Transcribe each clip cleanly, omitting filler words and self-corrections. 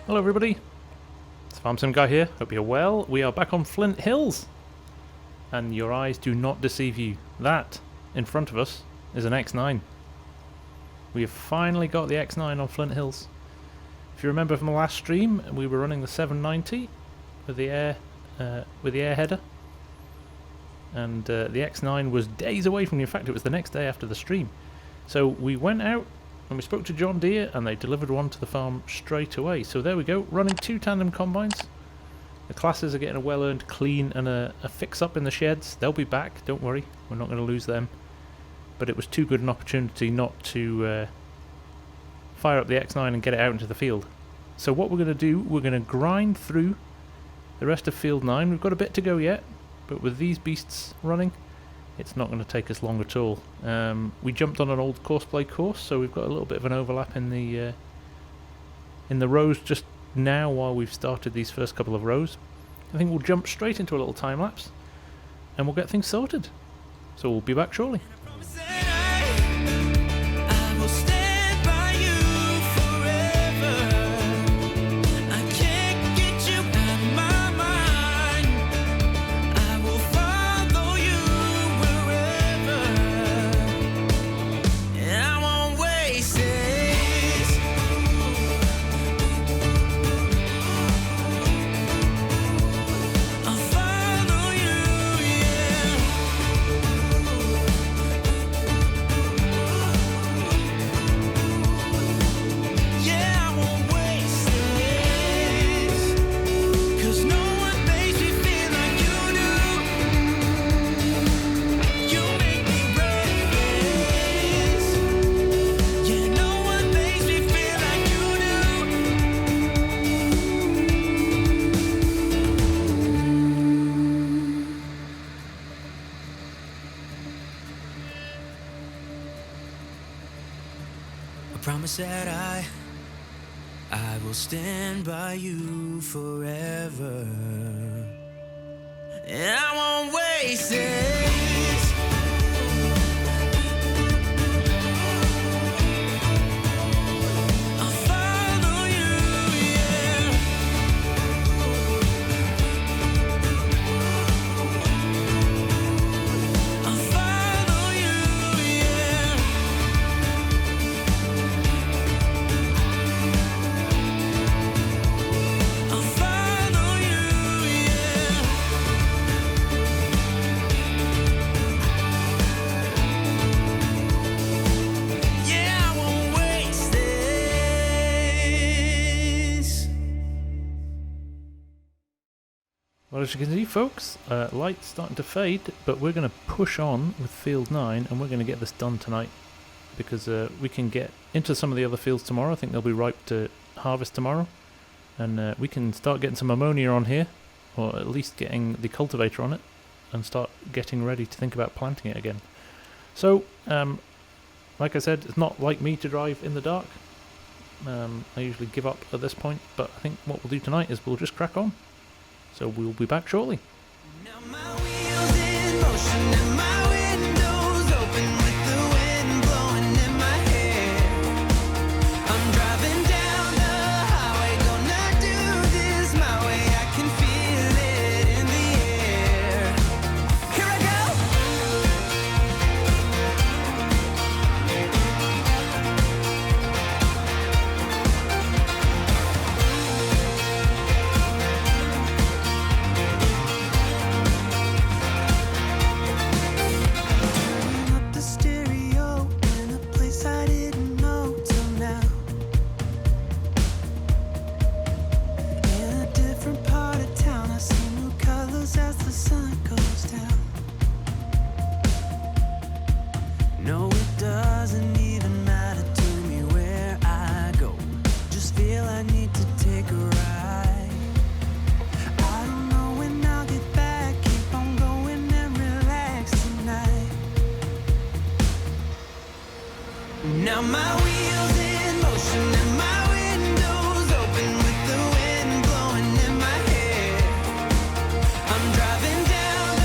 Hello everybody, it's Farm Sim Guy here, hope you're well. We are back on Flint Hills, and your eyes do not deceive you. That, in front of us, is an X9. We have finally got the X9 on Flint Hills. If you remember from the last stream, we were running the 790 with the air header, and the X9 was days away from you. In fact, it was the next day after the stream. So we went out and we spoke to John Deere, and they delivered one to the farm straight away. So there we go, running 2 tandem combines. The classes are getting a well-earned clean and a fix-up in the sheds. They'll be back, don't worry, we're not going to lose them. But it was too good an opportunity not to fire up the X9 and get it out into the field. So what we're going to do, we're going to grind through the rest of field 9. We've got a bit to go yet, but with these beasts running, it's not going to take us long at all. We jumped on an old courseplay course, so we've got a little bit of an overlap in the rows just now while we've started these first couple of rows. I think we'll jump straight into a little time lapse and we'll get things sorted. So we'll be back shortly. Promise that I will stand by you forever, and I won't waste this. I'll follow you, yeah. I'll follow you, yeah. Well, as you can see, folks, light's starting to fade, but we're going to push on with field 9 and we're going to get this done tonight, because we can get into some of the other fields tomorrow. I think they'll be ripe to harvest tomorrow, and we can start getting some ammonia on here, or at least getting the cultivator on it, and start getting ready to think about planting it again. So, like I said, it's not like me to drive in the dark. I usually give up at this point, but I think what we'll do tonight is we'll just crack on. So we'll be back shortly. Now my wheels in motion and my windows open with the wind blowing in my hair. I'm driving down the highway, gonna do this my way. I can feel it in the air. Here I Now my wheels in motion and my windows open with the wind blowing in my hair. I'm driving down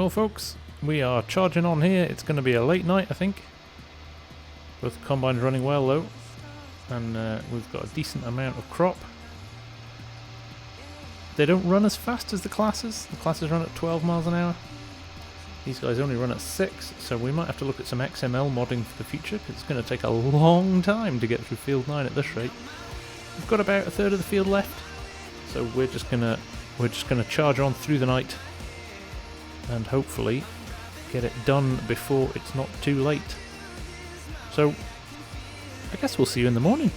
Well folks, we are charging on here. It's going to be a late night I think. Both combines running well though, and we've got a decent amount of crop. They don't run as fast as the classes. The classes run at 12 miles an hour. These guys only run at 6, so we might have to look at some XML modding for the future, because it's going to take a long time to get through field 9 at this rate. We've got about a third of the field left, so we're just gonna charge on through the night and hopefully get it done before it's not too late. So I guess we'll see you in the morning.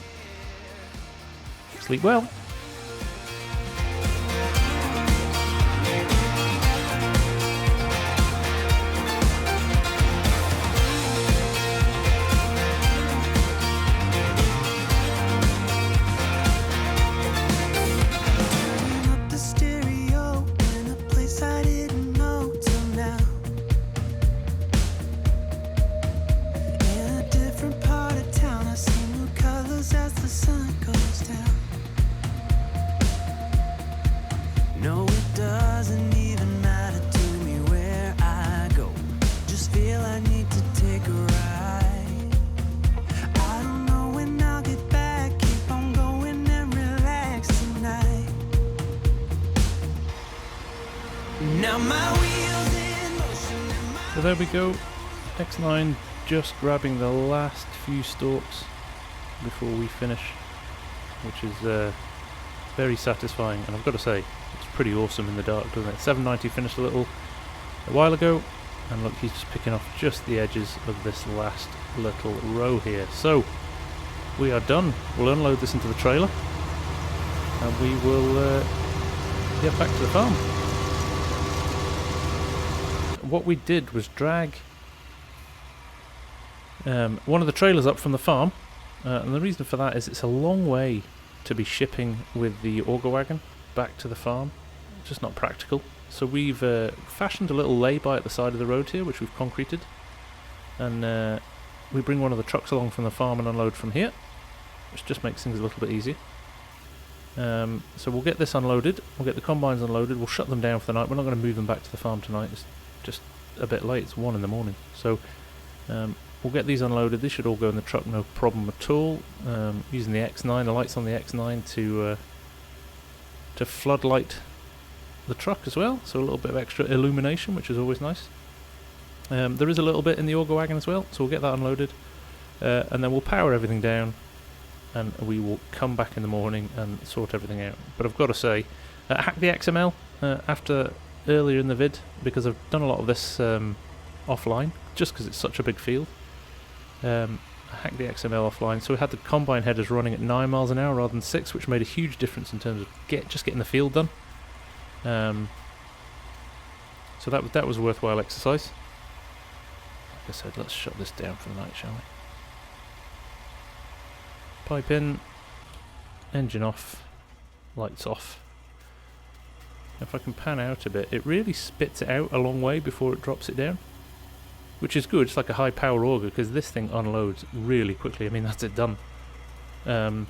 Sleep well. No, it doesn't even matter to me where I go. Just feel I need to take a ride. I don't know when I'll get back. Keep on going and relax tonight. Now my wheels in motion and my So there we go. X9 just grabbing the last few stalks before we finish, which is very satisfying, and I've got to say it's pretty awesome in the dark, doesn't it? 790 finished a while ago, and look, he's just picking off just the edges of this last little row here. So we are done. We'll unload this into the trailer and we will get back to the farm. What we did was drag one of the trailers up from the farm, and the reason for that is it's a long way to be shipping with the auger wagon back to the farm. It's just not practical. So we've fashioned a little lay-by at the side of the road here, which we've concreted, and we bring one of the trucks along from the farm and unload from here, which just makes things a little bit easier. So we'll get this unloaded, we'll get the combines unloaded, we'll shut them down for the night. We're not going to move them back to the farm tonight, it's just a bit late, it's 1 in the morning. So we'll get these unloaded. These should all go in the truck, no problem at all. Using the X9, the lights on the X9 to floodlight the truck as well, so a little bit of extra illumination, which is always nice. There is a little bit in the auger wagon as well, so we'll get that unloaded, and then we'll power everything down, and we will come back in the morning and sort everything out. But I've got to say, hack the XML after earlier in the vid, because I've done a lot of this offline, just because it's such a big field. I hacked the XML offline, so we had the combine headers running at 9 miles an hour rather than 6, which made a huge difference in terms of just getting the field done. So that was a worthwhile exercise. Like I said, let's shut this down for the night, shall we? Pipe in, engine off, lights off. If I can pan out a bit, it really spits it out a long way before it drops it down, which is good. It's like a high power auger, because this thing unloads really quickly. I mean, that's it done. But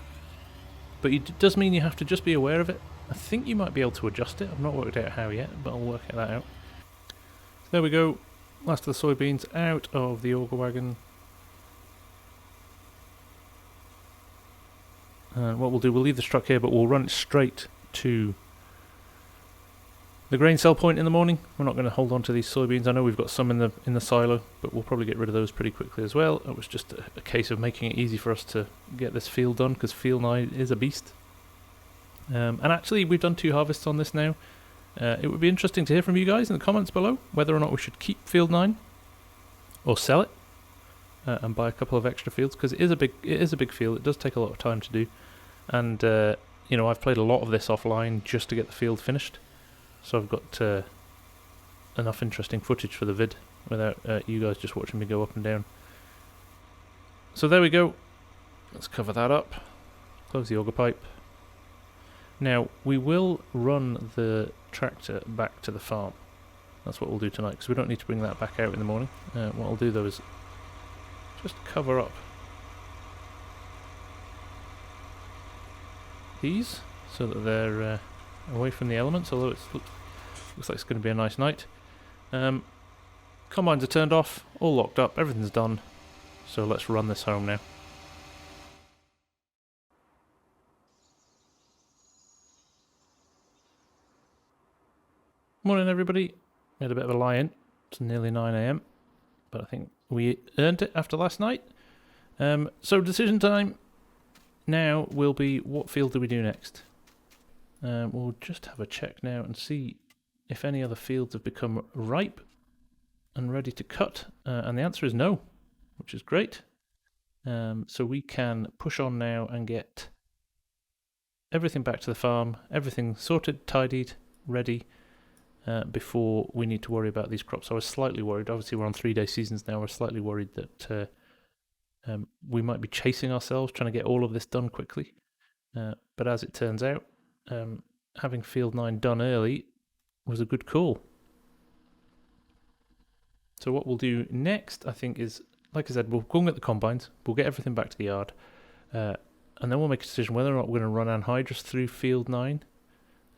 it does mean you have to just be aware of it. I think you might be able to adjust it. I've not worked out how yet, but I'll work that out. So there we go. Last of the soybeans out of the auger wagon. What we'll do, we'll leave this truck here, but we'll run it straight to the grain sell point in the morning. We're not going to hold on to these soybeans. I know we've got some in the silo, but we'll probably get rid of those pretty quickly as well. It was just a case of making it easy for us to get this field done, because field 9 is a beast. And actually, we've done 2 harvests on this now. It would be interesting to hear from you guys in the comments below whether or not we should keep field 9 or sell it and buy a couple of extra fields, because it is a big field. It does take a lot of time to do, and you know, I've played a lot of this offline just to get the field finished. So I've got enough interesting footage for the vid without you guys just watching me go up and down. So there we go. Let's cover that up. Close the auger pipe. Now we will run the tractor back to the farm. That's what we'll do tonight, because we don't need to bring that back out in the morning. What I'll do though is just cover up these so that they're away from the elements, although it looks like it's going to be a nice night. Combines are turned off, all locked up, everything's done. So let's run this home now. Morning everybody. We had a bit of a lie-in. It's nearly 9 AM, but I think we earned it after last night. So decision time now will be, what field do we do next? We'll just have a check now and see if any other fields have become ripe and ready to cut, and the answer is no, which is great. So we can push on now and get everything back to the farm, everything sorted, tidied, ready, before we need to worry about these crops. I was slightly worried, obviously we're on 3-day seasons now, we're slightly worried that we might be chasing ourselves trying to get all of this done quickly, but as it turns out, having field 9 done early was a good call. So what we'll do next, I think, is, like I said, we'll go and get the combines, we'll get everything back to the yard, and then we'll make a decision whether or not we're going to run anhydrous through field 9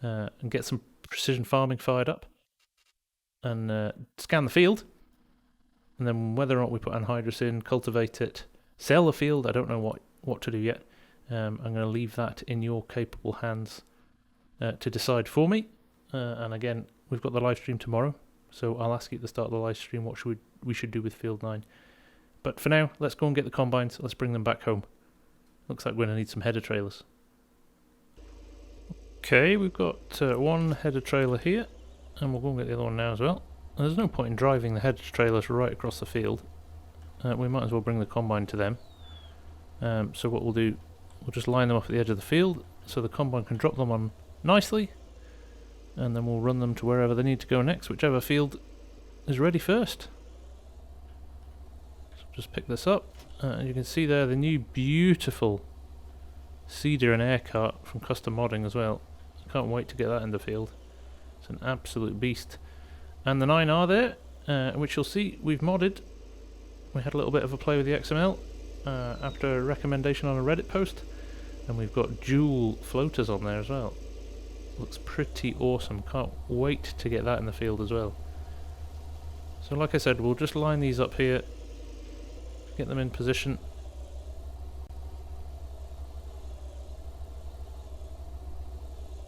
and get some precision farming fired up and scan the field, and then whether or not we put anhydrous in, cultivate it, sell the field. I don't know what to do yet. I'm going to leave that in your capable hands to decide for me, and again, we've got the live stream tomorrow, so I'll ask you at the start of the live stream what we should do with field 9. But for now, let's go and get the combines, let's bring them back home. Looks like we're going to need some header trailers. Okay, we've got one header trailer here, and we'll go and get the other one now as well. And there's no point in driving the header trailers right across the field. We might as well bring the combine to them. So what we'll do, we'll just line them up at the edge of the field so the combine can drop them on nicely, and then we'll run them to wherever they need to go next, whichever field is ready first. So just pick this up, and you can see there the new beautiful seeder and air cart from Custom Modding as well. I can't wait to get that in the field. It's an absolute beast. And the 9R there, which you'll see we've modded. We had a little bit of a play with the XML after a recommendation on a Reddit post, and we've got dual floaters on there as well. Looks pretty awesome. Can't wait to get that in the field as well. So like I said, we'll just line these up here, get them in position,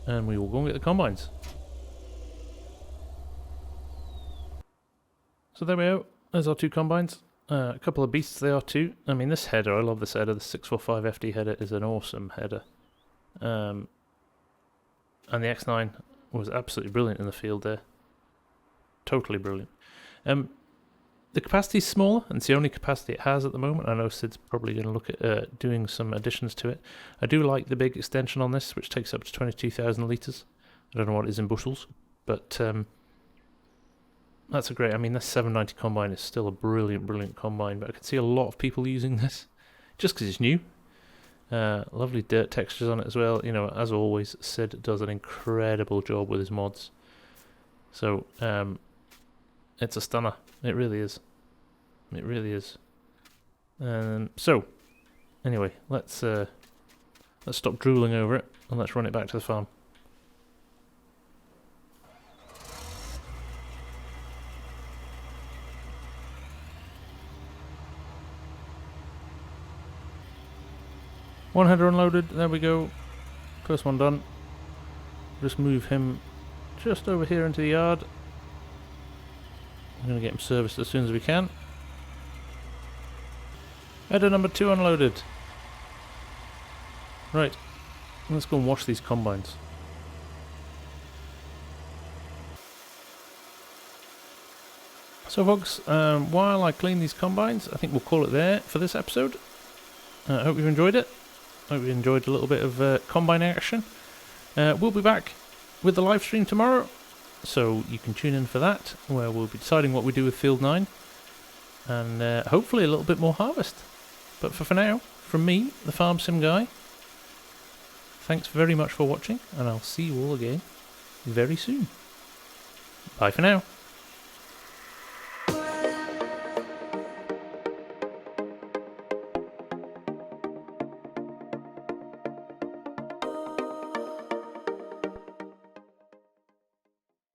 and we will go and get the combines. So there we go, there's our two combines. A couple of beasts they are too. I mean, this header, I love this header, the 645 FD header is an awesome header. And the X9 was absolutely brilliant in the field there. Totally brilliant. The capacity is smaller, and it's the only capacity it has at the moment. I know Sid's probably going to look at doing some additions to it. I do like the big extension on this, which takes up to 22,000 litres. I don't know what it is in bushels, but that's a great... I mean, this 790 combine is still a brilliant, brilliant combine, but I can see a lot of people using this just because it's new. Lovely dirt textures on it as well. You know, as always, Sid does an incredible job with his mods. So, it's a stunner. It really is. It really is. So, anyway, let's stop drooling over it and let's run it back to the farm. One header unloaded, there we go. First one done. Just move him just over here into the yard. I'm going to get him serviced as soon as we can. Header number 2 unloaded. Right, let's go and wash these combines. So folks, while I clean these combines, I think we'll call it there for this episode. I hope you've enjoyed it. Hope you enjoyed a little bit of combine action. We'll be back with the live stream tomorrow, so you can tune in for that, where we'll be deciding what we do with Field 9, and hopefully a little bit more harvest. But for now, from me, the Farm Sim Guy, thanks very much for watching, and I'll see you all again very soon. Bye for now.